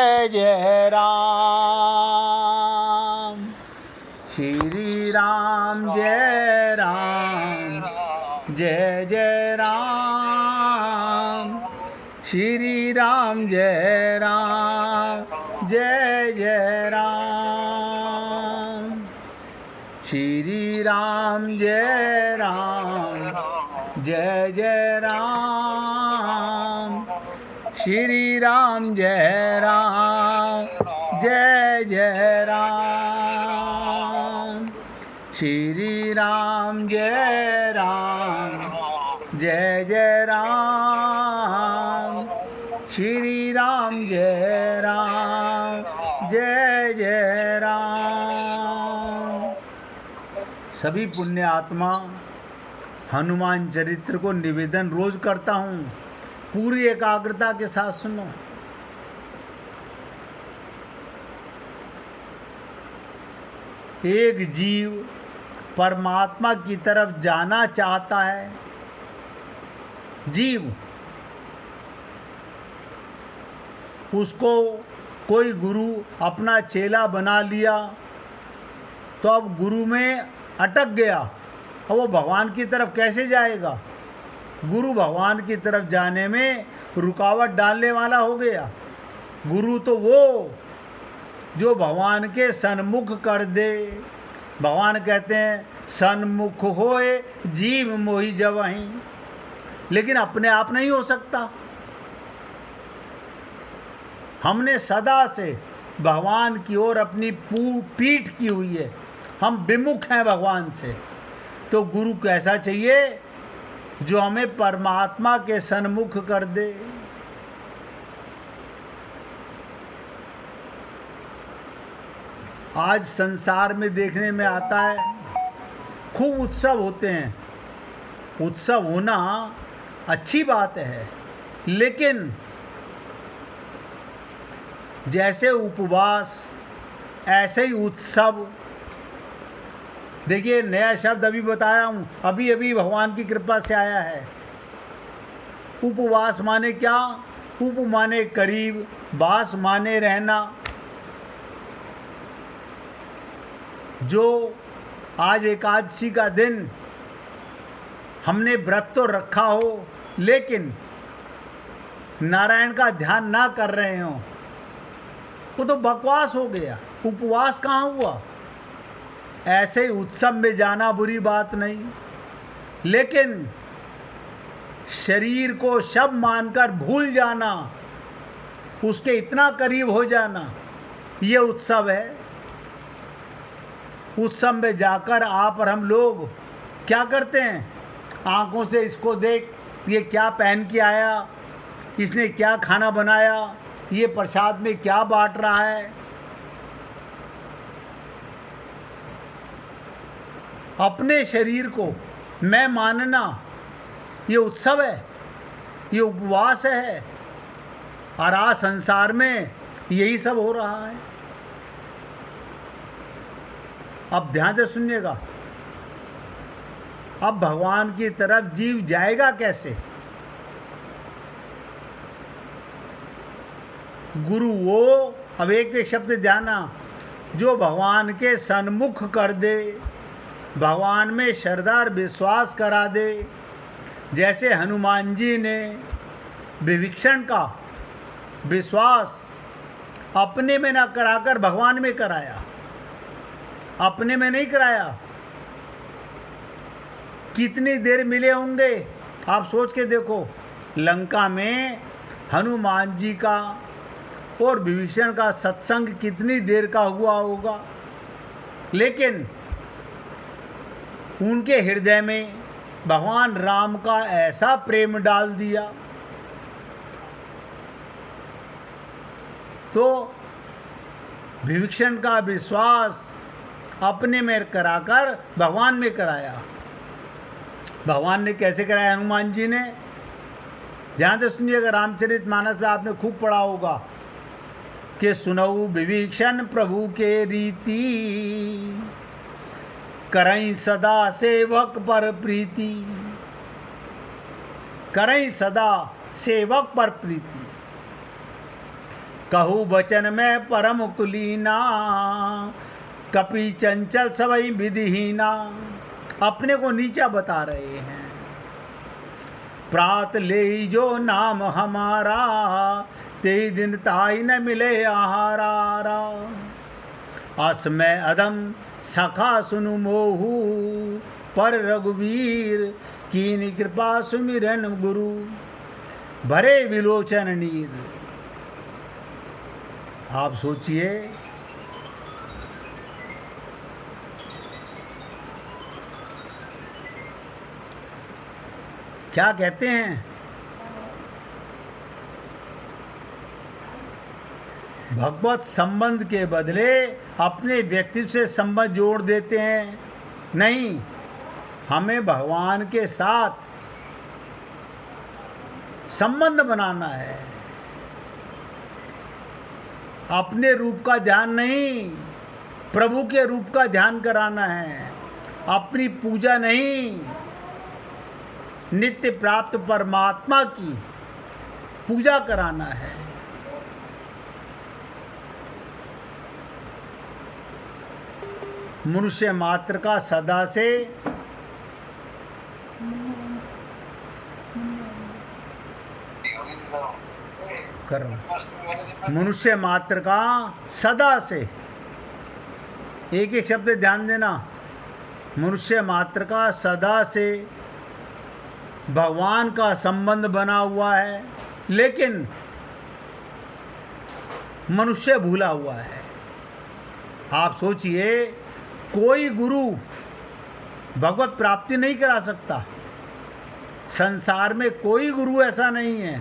जय जय राम श्री राम जय राम जय जय राम श्री राम जय राम जय जय राम श्री राम जय राम जय जय राम श्री राम जय राम जय जय राम श्री राम जय राम जय जय राम श्री राम जय राम जय जय राम। सभी पुण्य आत्मा हनुमान चरित्र को निवेदन रोज करता हूँ, पूरी एकाग्रता के साथ सुनो। एक जीव परमात्मा की तरफ जाना चाहता है। जीव, उसको कोई गुरु अपना चेला बना लिया तो अब गुरु में अटक गया, अब वो भगवान की तरफ कैसे जाएगा? गुरु भगवान की तरफ जाने में रुकावट डालने वाला हो गया। गुरु तो वो जो भगवान के सन्मुख कर दे। भगवान कहते हैं सन्मुख होए जीव मोहि जवहीं, लेकिन अपने आप नहीं हो सकता। हमने सदा से भगवान की ओर अपनी पीठ की हुई है, हम विमुख हैं भगवान से। तो गुरु कैसा चाहिए? जो हमें परमात्मा के सन्मुख कर दे। आज संसार में देखने में आता है खूब उत्सव होते हैं। उत्सव होना अच्छी बात है, लेकिन जैसे उपवास ऐसे ही उत्सव। देखिए, नया शब्द अभी बताया हूँ, अभी अभी भगवान की कृपा से आया है। उपवास माने क्या? उप माने करीब, वास माने रहना। जो आज एकादशी का दिन हमने व्रत तो रखा हो, लेकिन नारायण का ध्यान ना कर रहे हो, वो तो बकवास हो गया। उपवास कहाँ हुआ? ऐसे उत्सव में जाना बुरी बात नहीं, लेकिन शरीर को शब मानकर भूल जाना, उसके इतना करीब हो जाना, ये उत्सव है। उत्सव में जाकर आप और हम लोग क्या करते हैं? आंखों से इसको देख, ये क्या पहन के आया, इसने क्या खाना बनाया, ये प्रसाद में क्या बांट रहा है। अपने शरीर को मैं मानना, ये उत्सव है, ये उपवास है। और आज संसार में यही सब हो रहा है। अब ध्यान से सुनिएगा। अब भगवान की तरफ जीव जाएगा कैसे? गुरु वो, अब एक शब्द ध्यान, जो भगवान के सन्मुख कर दे, भगवान में श्रद्धा विश्वास करा दे। जैसे हनुमान जी ने विभीषण का विश्वास अपने में ना कराकर भगवान में कराया, अपने में नहीं कराया। कितनी देर मिले होंगे आप सोच के देखो। लंका में हनुमान जी का और विभीषण का सत्संग कितनी देर का हुआ होगा, लेकिन उनके हृदय में भगवान राम का ऐसा प्रेम डाल दिया, तो विभीषण का विश्वास अपने में कराकर भगवान में कराया। भगवान ने कैसे कराया? हनुमान जी ने। ध्यान से सुनिएगा, रामचरितमानस में आपने खूब पढ़ा होगा कि सुनऊ विभीषण प्रभु के रीति, करई सदा सेवक पर प्रीति। करई सदा सेवक पर प्रीति। कहू बचन में परम कुलीना, कपि चंचल सवई विधिहीना। अपने को नीचा बता रहे हैं। प्रात ले जो नाम हमारा, ते दिन ताई न मिले आहारा। अस में अदम सखा सुनु मोहू, पर रघुवीर कीन कृपा सुमिरन गुरु। भरे विलोचन नीर। आप सोचिए, क्या कहते हैं, भगवत संबंध के बदले अपने व्यक्ति से संबंध जोड़ देते हैं। नहीं, हमें भगवान के साथ संबंध बनाना है। अपने रूप का ध्यान नहीं, प्रभु के रूप का ध्यान कराना है। अपनी पूजा नहीं, नित्य प्राप्त परमात्मा की पूजा कराना है। मनुष्य मात्र का सदा से मनुष्य मात्र का सदा से, एक एक शब्द ध्यान देना, मनुष्य मात्र का सदा से भगवान का संबंध बना हुआ है, लेकिन मनुष्य भूला हुआ है। आप सोचिए, कोई गुरु भगवत प्राप्ति नहीं करा सकता। संसार में कोई गुरु ऐसा नहीं है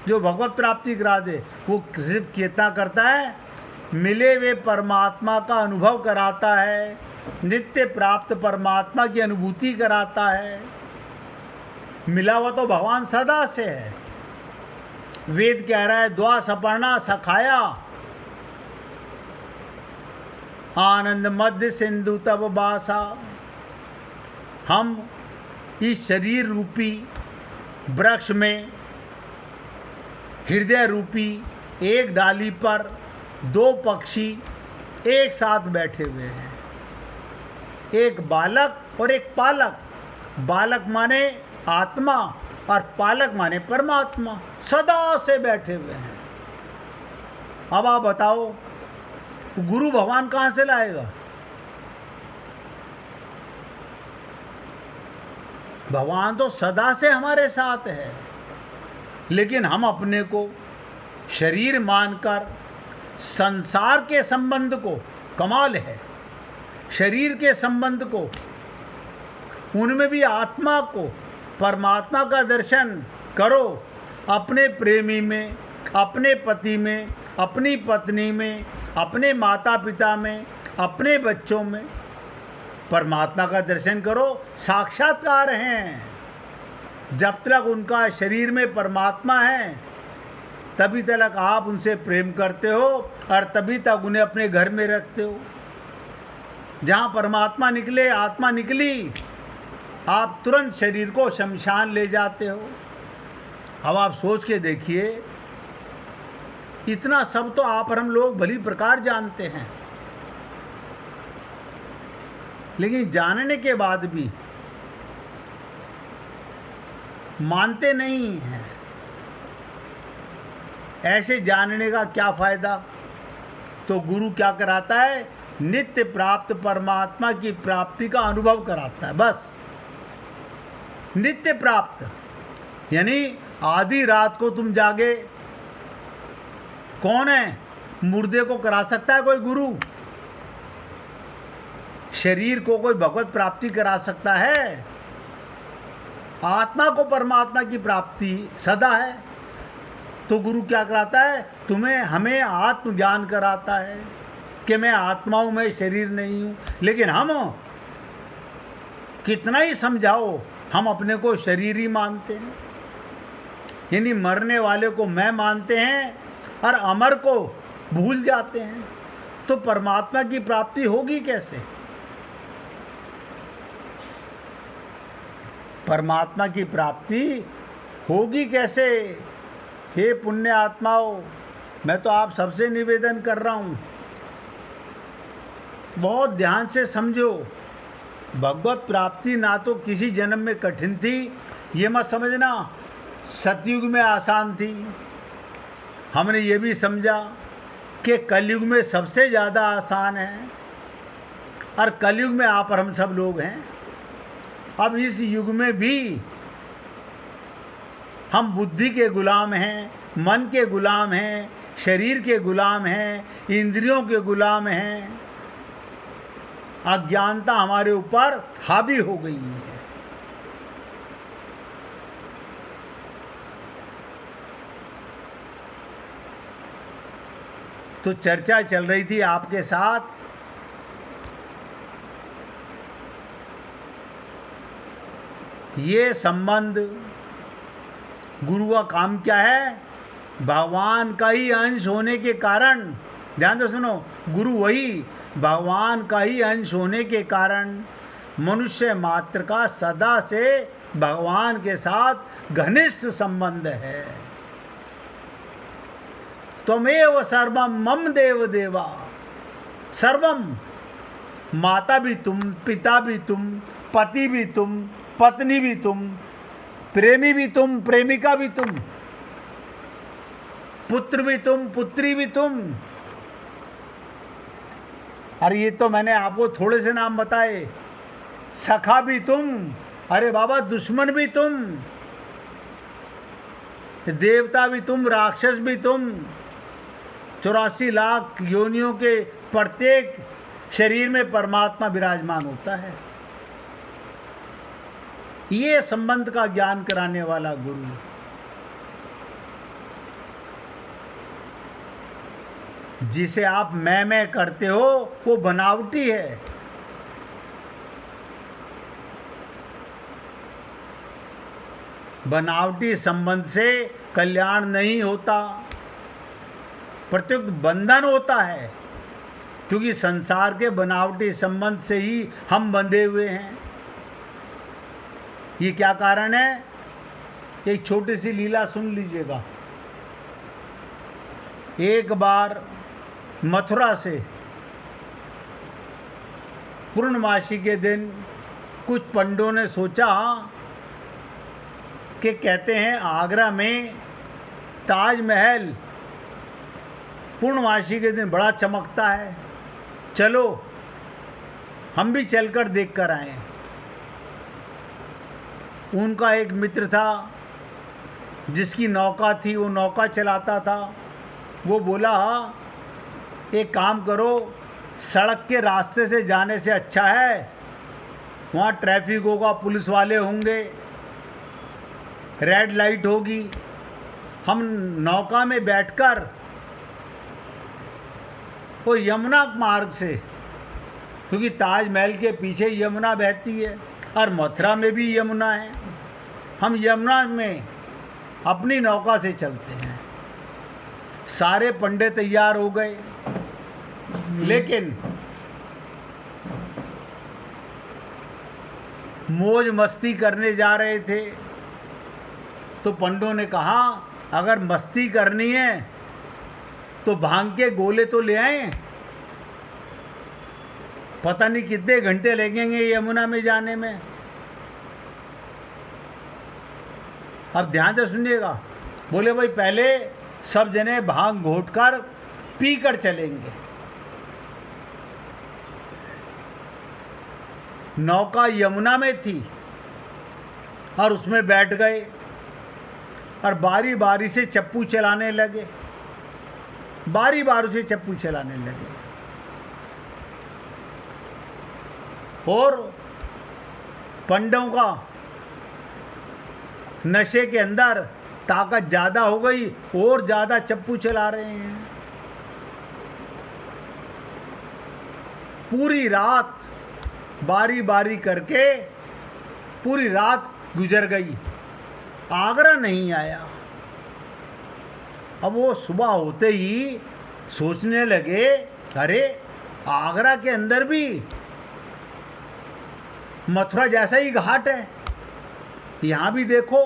जो भगवत प्राप्ति करा दे। वो सिर्फ कितना करता है, मिले हुए परमात्मा का अनुभव कराता है, नित्य प्राप्त परमात्मा की अनुभूति कराता है। मिला हुआ तो भगवान सदा से है। वेद कह रहा है, द्वा सपर्णा सखाया, आनंद मध्य सिंधु तब बासा। हम इस शरीर रूपी वृक्ष में हृदय रूपी एक डाली पर दो पक्षी एक साथ बैठे हुए हैं, एक बालक और एक पालक। बालक माने आत्मा और पालक माने परमात्मा, सदा से बैठे हुए हैं। अब आप बताओ, गुरु भगवान कहाँ से लाएगा? भगवान तो सदा से हमारे साथ है, लेकिन हम अपने को शरीर मानकर संसार के संबंध को, कमाल है, शरीर के संबंध को, उनमें भी आत्मा को, परमात्मा का दर्शन करो। अपने प्रेमी में, अपने पति में, अपनी पत्नी में, अपने माता पिता में, अपने बच्चों में परमात्मा का दर्शन करो। साक्षात्कार हैं। जब तक उनका शरीर में परमात्मा है, तभी तक आप उनसे प्रेम करते हो और तभी तक उन्हें अपने घर में रखते हो। जहाँ परमात्मा निकले, आत्मा निकली, आप तुरंत शरीर को शमशान ले जाते हो। अब आप सोच के देखिए, इतना सब तो आप और हम लोग भली प्रकार जानते हैं, लेकिन जानने के बाद भी मानते नहीं हैं। ऐसे जानने का क्या फायदा? तो गुरु क्या कराता है? नित्य प्राप्त परमात्मा की प्राप्ति का अनुभव कराता है। बस नित्य प्राप्त, यानी आधी रात को तुम जागे, कौन है? मुर्दे को करा सकता है कोई गुरु? शरीर को कोई भगवत प्राप्ति करा सकता है? आत्मा को परमात्मा की प्राप्ति सदा है। तो गुरु क्या कराता है? तुम्हें, हमें आत्मज्ञान कराता है कि मैं आत्मा हूँ, मैं शरीर नहीं हूँ। लेकिन हम कितना ही समझाओ, हम अपने को शरीर ही मानते हैं, यानी मरने वाले को मैं मानते हैं और अमर को भूल जाते हैं। तो परमात्मा की प्राप्ति होगी कैसे? परमात्मा की प्राप्ति होगी कैसे? हे पुण्य आत्माओं, मैं तो आप सबसे निवेदन कर रहा हूँ, बहुत ध्यान से समझो। भगवत प्राप्ति ना तो किसी जन्म में कठिन थी, ये मत समझना सतयुग में आसान थी। हमने ये भी समझा कि कलयुग में सबसे ज़्यादा आसान है, और कलयुग में आप और हम सब लोग हैं। अब इस युग में भी हम बुद्धि के गुलाम हैं, मन के गुलाम हैं, शरीर के गुलाम हैं, इंद्रियों के गुलाम हैं। अज्ञानता हमारे ऊपर हावी हो गई है। तो चर्चा चल रही थी आपके साथ ये संबंध। गुरु का काम क्या है? भगवान का ही अंश होने के कारण, ध्यान से सुनो, गुरु वही भगवान का ही अंश होने के कारण मनुष्य मात्र का सदा से भगवान के साथ घनिष्ठ संबंध है। त्वमेव सर्वम मम देव देवा। सर्वम, माता भी तुम, पिता भी तुम, पति भी तुम, पत्नी भी तुम, प्रेमी भी तुम, प्रेमिका भी तुम, पुत्र भी तुम, पुत्री भी तुम। अरे ये तो मैंने आपको थोड़े से नाम बताए। सखा भी तुम, अरे बाबा दुश्मन भी तुम, देवता भी तुम, राक्षस भी तुम। 84 लाख योनियों के प्रत्येक शरीर में परमात्मा विराजमान होता है। ये संबंध का ज्ञान कराने वाला गुरु। जिसे आप मैं करते हो वो बनावटी है। बनावटी संबंध से कल्याण नहीं होता, प्रत्युत बंधन होता है। क्योंकि संसार के बनावटी संबंध से ही हम बंधे हुए हैं। ये क्या कारण है? एक छोटी सी लीला सुन लीजिएगा। एक बार मथुरा से पूर्णमासी के दिन कुछ पंडितों ने सोचा कि कहते हैं आगरा में ताजमहल पूर्णमासी के दिन बड़ा चमकता है, चलो हम भी चलकर देख कर आए। उनका एक मित्र था जिसकी नौका थी, वो नौका चलाता था। वो बोला एक काम करो, सड़क के रास्ते से जाने से अच्छा है, वहाँ ट्रैफिक होगा, पुलिस वाले होंगे, रेड लाइट होगी, हम नौका में बैठकर वो यमुना मार्ग से, क्योंकि ताजमहल के पीछे यमुना बहती है और मथुरा में भी यमुना है, हम यमुना में अपनी नौका से चलते हैं। सारे पंडित तैयार हो गए, लेकिन मौज मस्ती करने जा रहे थे। तो पंडितों ने कहा अगर मस्ती करनी है तो भांग के गोले तो ले आए, पता नहीं कितने घंटे लगेंगे यमुना में जाने में। अब ध्यान से सुनिएगा। बोले भाई पहले सब जने भांग घोटकर पी कर चलेंगे। नौका यमुना में थी और उसमें बैठ गए और बारी बारी से चप्पू चलाने लगे, बारी बारी से चप्पू चलाने लगे। और पंडों का नशे के अंदर ताकत ज़्यादा हो गई और ज़्यादा चप्पू चला रहे हैं। पूरी रात बारी बारी करके पूरी रात गुजर गई, आगरा नहीं आया। अब वो सुबह होते ही सोचने लगे अरे आगरा के अंदर भी मथुरा जैसा ही घाट है, यहाँ भी देखो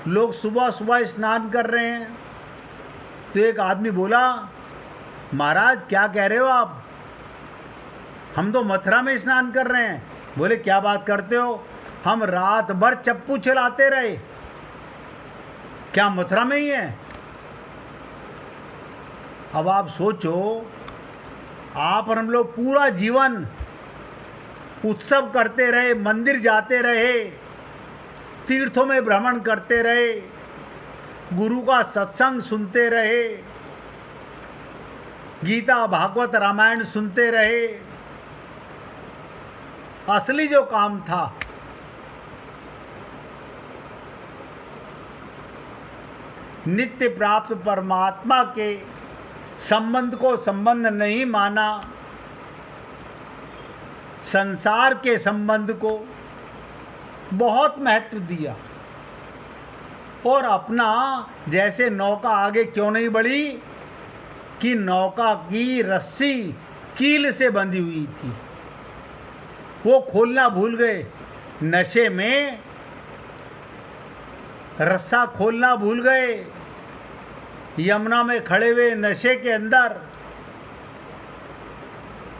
लोग सुबह सुबह स्नान कर रहे हैं, तो एक आदमी बोला, महाराज क्या कह रहे हो आप, हम तो मथुरा में स्नान कर रहे हैं। बोले क्या बात करते हो, हम रात भर चप्पू चलाते रहे, क्या मथुरा में ही है। अब आप सोचो, आप और हम लोग पूरा जीवन उत्सव करते रहे, मंदिर जाते रहे, तीर्थों में भ्रमण करते रहे, गुरु का सत्संग सुनते रहे, गीता भागवत रामायण सुनते रहे। असली जो काम था नित्य प्राप्त परमात्मा के संबंध को संबंध नहीं माना, संसार के संबंध को बहुत महत्व दिया, और अपना जैसे नौका आगे क्यों नहीं बढ़ी कि नौका की रस्सी कील से बंधी हुई थी, वो खोलना भूल गए। नशे में रस्सा खोलना भूल गए। यमुना में खड़े हुए नशे के अंदर,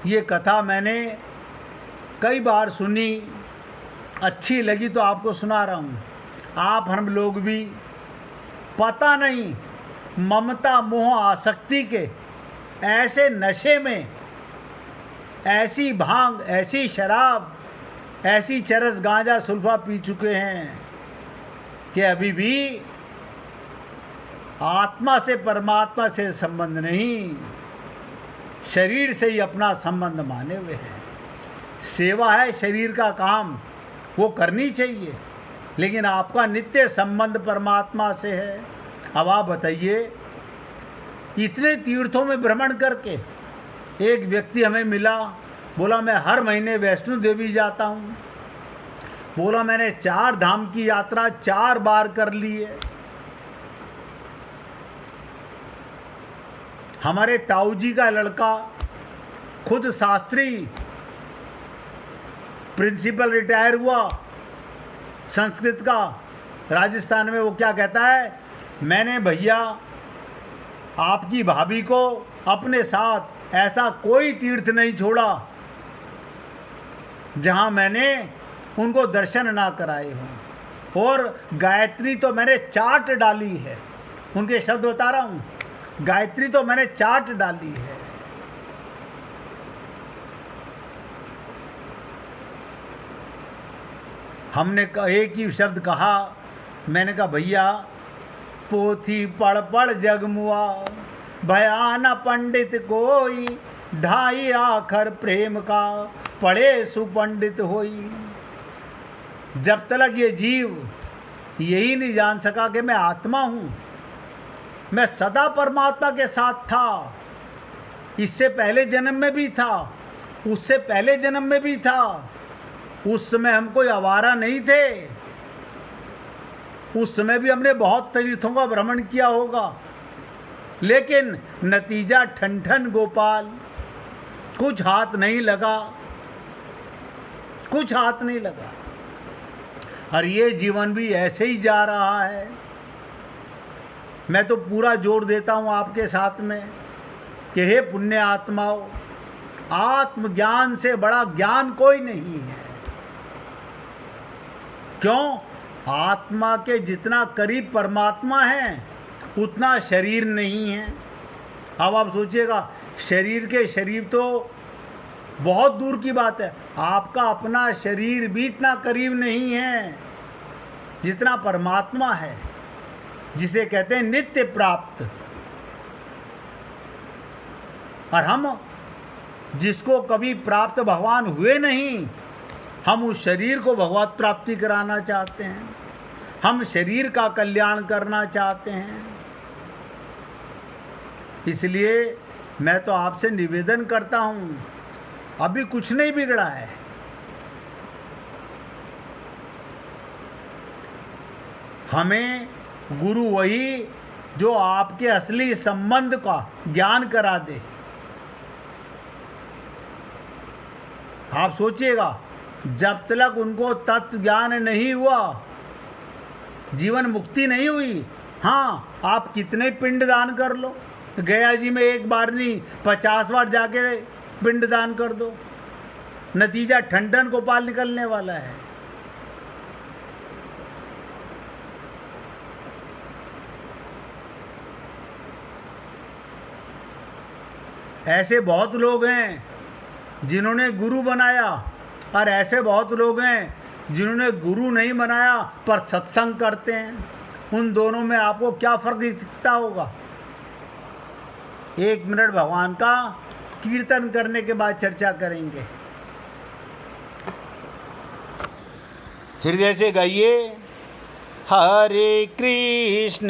ये कथा मैंने कई बार सुनी, अच्छी लगी तो आपको सुना रहा हूँ। आप हम लोग भी पता नहीं ममता मोह आसक्ति के ऐसे नशे में, ऐसी भांग, ऐसी शराब, ऐसी चरस गांजा सुल्फा पी चुके हैं कि अभी भी आत्मा से परमात्मा से संबंध नहीं, शरीर से ही अपना संबंध माने हुए हैं। सेवा है शरीर का काम, वो करनी चाहिए, लेकिन आपका नित्य संबंध परमात्मा से है। अब आप बताइए, इतने तीर्थों में भ्रमण करके एक व्यक्ति हमें मिला, बोला मैं हर महीने वैष्णो देवी जाता हूँ, बोला मैंने 4 धाम की यात्रा 4 बार कर ली है। हमारे ताऊ जी का लड़का खुद शास्त्री, प्रिंसिपल रिटायर हुआ संस्कृत का राजस्थान में, वो क्या कहता है, मैंने भैया आपकी भाभी को अपने साथ ऐसा कोई तीर्थ नहीं छोड़ा जहां मैंने उनको दर्शन ना कराए हों, और गायत्री तो मैंने चाट डाली है। उनके शब्द बता रहा हूँ, गायत्री तो मैंने चाट डाली है। हमने एक ही शब्द कहा, मैंने कहा भैया पोथी पढ़ पढ़ जगमुआ, भयाना पंडित कोई, ढाई आखर प्रेम का, पढ़े सुपंडित होई। जब तक ये जीव यही नहीं जान सका कि मैं आत्मा हूँ, मैं सदा परमात्मा के साथ था, इससे पहले जन्म में भी था, उससे पहले जन्म में भी था, उस समय हम कोई आवारा नहीं थे, उस समय भी हमने बहुत तीर्थों का भ्रमण किया होगा, लेकिन नतीजा ठन ठन गोपाल, कुछ हाथ नहीं लगा, कुछ हाथ नहीं लगा। और ये जीवन भी ऐसे ही जा रहा है। मैं तो पूरा जोर देता हूँ आपके साथ में कि हे पुण्य आत्माओं, आत्मज्ञान से बड़ा ज्ञान कोई नहीं है। क्यों? आत्मा के जितना करीब परमात्मा है उतना शरीर नहीं है। अब आप सोचिएगा, शरीर के शरीर तो बहुत दूर की बात है, आपका अपना शरीर भी इतना करीब नहीं है जितना परमात्मा है, जिसे कहते हैं नित्य प्राप्त। और हम जिसको कभी प्राप्त भगवान हुए नहीं, हम उस शरीर को भगवत प्राप्ति कराना चाहते हैं, हम शरीर का कल्याण करना चाहते हैं। इसलिए मैं तो आपसे निवेदन करता हूँ, अभी कुछ नहीं बिगड़ा है, हमें गुरु वही जो आपके असली संबंध का ज्ञान करा दे। आप सोचिएगा, जब तक उनको तत्व ज्ञान नहीं हुआ, जीवन मुक्ति नहीं हुई। हाँ, आप कितने पिंड दान कर लो, गया जी में एक बार नहीं 50 बार जाके पिंड दान कर दो, नतीजा ठंडन गोपाल निकलने वाला है। ऐसे बहुत लोग हैं जिन्होंने गुरु बनाया, और ऐसे बहुत लोग हैं जिन्होंने गुरु नहीं बनाया पर सत्संग करते हैं। उन दोनों में आपको क्या फर्क दिखता होगा? 1 मिनट भगवान का कीर्तन करने के बाद चर्चा करेंगे। हृदय से गाइए, हरे कृष्ण